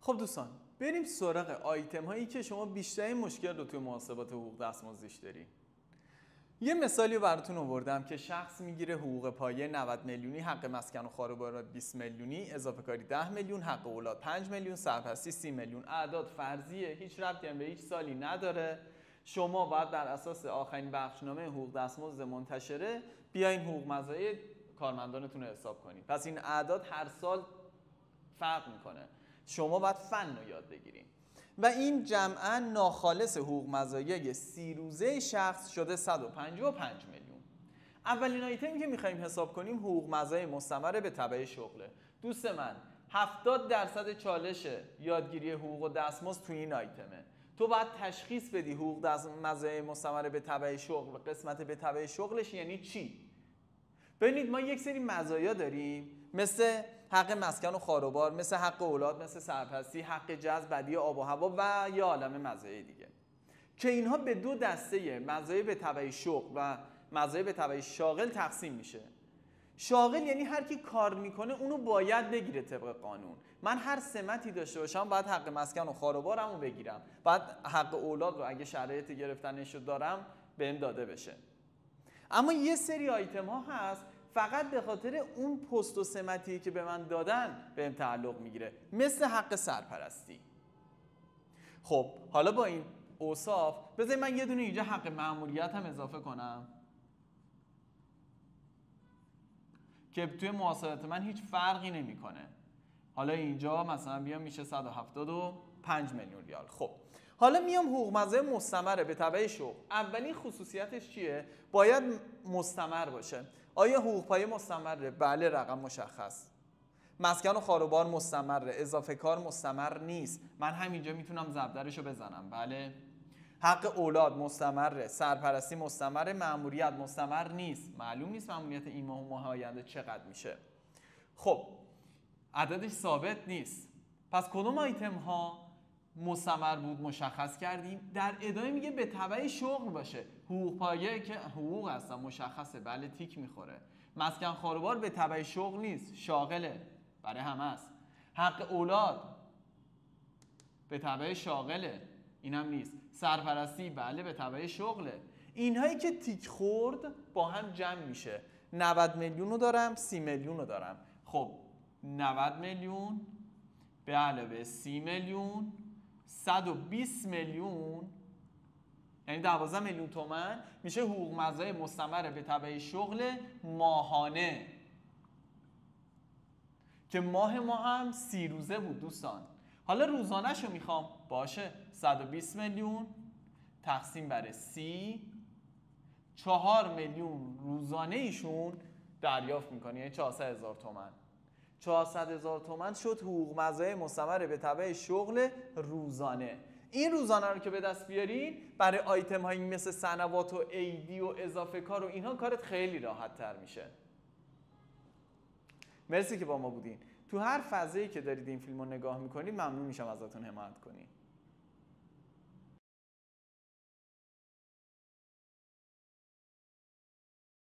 خب دوستان، بریم سراغ آیتم هایی که شما بیشترین مشکل رو توی محاسبات حقوق دستمزدیش داری. یه مثالی رو براتون آوردم که شخص میگیره حقوق پایه 90 میلیونی، حق مسکن و خانواده 20 میلیونی، اضافه کاری 10 میلیون، حق اولاد 5 میلیون، سرپرستی 30 میلیون. اعداد فرضیه، هیچ ربطی هم به هیچ سالی نداره. شما باید بر اساس آخرین بخشنامه حقوق دستمزد منتشره بیاین حقوق مزایای کارمندانتون رو حساب کنید. پس این اعداد هر سال فرق میکنه. شما باید فن رو یاد بگیریم و این جمعاً ناخالص حقوق مزایای 30 روزه شخص شده 155 میلیون. اولین آیتمی که میخوایم حساب کنیم حقوق مزایای مستمر به تبع شغله. دوست من 70% چالش یادگیری حقوق و دستمزد تو این آیتمه. تو باید تشخیص بدی حقوق مزایای مستمر به تبع شغل، قسمت به تبع شغلش یعنی چی. ببینید ما یک سری مزایا داریم مثل حق مسکن و خاروبار، مثل حق اولاد، مثل سرپرستی، حق جذب، بدی آب و هوا و یا عالم مزایای دیگه که اینها به دو دسته مزایای به تبع شغل و مزایای به تبع شاغل تقسیم میشه. شاغل یعنی هر کی کار میکنه اونو باید بگیره طبق قانون. من هر سمتی داشته باشم باید حق مسکن و خاروبارمو بگیرم، باید حق اولاد رو اگه شرایط گرفتنشو دارم بهم داده بشه. اما یه سری آیتم ها هست فقط به خاطر اون پست و سمتی که به من دادن بهم تعلق میگیره، مثل حق سرپرستی. خب حالا با این اوصاف بذارید من یه دونه اینجا حق مأموریت هم اضافه کنم که توی محاسبات من هیچ فرقی نمیکنه. حالا اینجا مثلا بیام میشه 175 میلیون ریال. خب حالا میام حقوق مزایای مستمر به تبع شغل. اولین خصوصیتش چیه؟ باید مستمر باشه. آیا حقوق پایه مستمره؟ بله، رقم مشخص. مسکن و خاروبار مستمره، اضافه کار مستمر نیست، من همینجا میتونم ضربدرشو بزنم. بله. حق اولاد مستمره، سرپرستی مستمره، مأموریت مستمر نیست، معلوم نیست مأموریت این ماه و ماه آینده چقدر میشه. خب عددش ثابت نیست. پس کدوم آیتم ها مستمر بود مشخص کردیم. در ادامه میگه به تبع شغل باشه. حقوق پایه که حقوق هستن مشخصه، بله تیک میخوره. مسکن خاروبار به تبع شغل نیست، شاغله، برای همه است. حق اولاد به تبع شاغله، اینم نیست. سرپرستی بله به تبع شغله. اینهایی که تیک خورد با هم جمع میشه. 90 میلیون رو دارم، 30 میلیون رو دارم. خب 90 میلیون به علاوه 30 میلیون 120 میلیون یعنی 12 میلیون تومان میشه حقوق مزایای مستمر به تبع شغل ماهانه که ماه ما هم 30 روزه بود دوستان. حالا روزانه‌شو میخوام، باشه 120 میلیون تقسیم بر 30، 4 میلیون روزانه ایشون دریافت میکنه، یعنی 400,000 تومان. 400,000 تومان شد حقوق مزایای مستمر به تبع شغل روزانه. این روزانه رو که به دست بیارین برای آیتم هایی مثل سنوات و ایدی و اضافه کار و اینها کارت خیلی راحت تر میشه. مرسی که با ما بودین. تو هر فضایی که دارید این فیلم رو نگاه میکنید ممنون میشم ازتون حمایت کنید.